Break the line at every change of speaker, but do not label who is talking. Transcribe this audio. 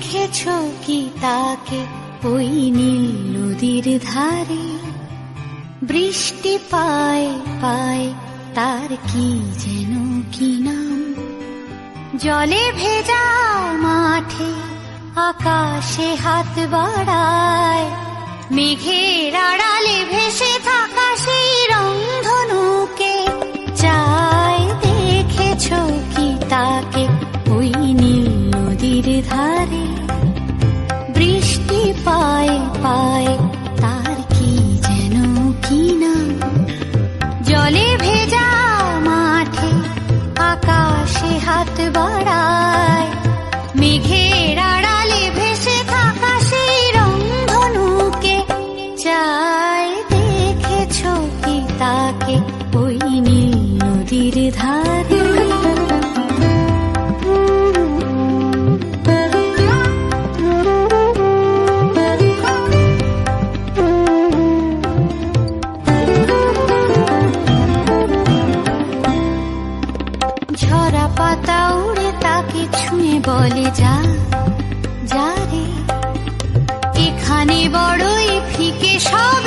দেখেছো কি তাকে ওই নীল নদীর ধারে? বৃষ্টি পায় পায় তার কি যেন কি নাম। জলে ভেজা মাঠে আকাশে হাত বাড়ায়, মেঘের আড়ালে ভেসে থাকা সেই রংধনুকে চায়। দেখেছো কি তাকে ওই নীল নদীর ধারে? বৃষ্টি পায় পায় তার কি যেন কি নাম। জলে ভেজা মাঠে আকাশে হাত বাড়ায়, মেঘের আড়ালে ভেসে থাকা সেই রংধনুকে চায়। দেখেছো কি তাকে ওই নীল নদীর ধারে? ঝরা পাতা উড়ে তাকে ছুঁয়ে বলে যা যা রে, এখানে বড়ই ফিকে সব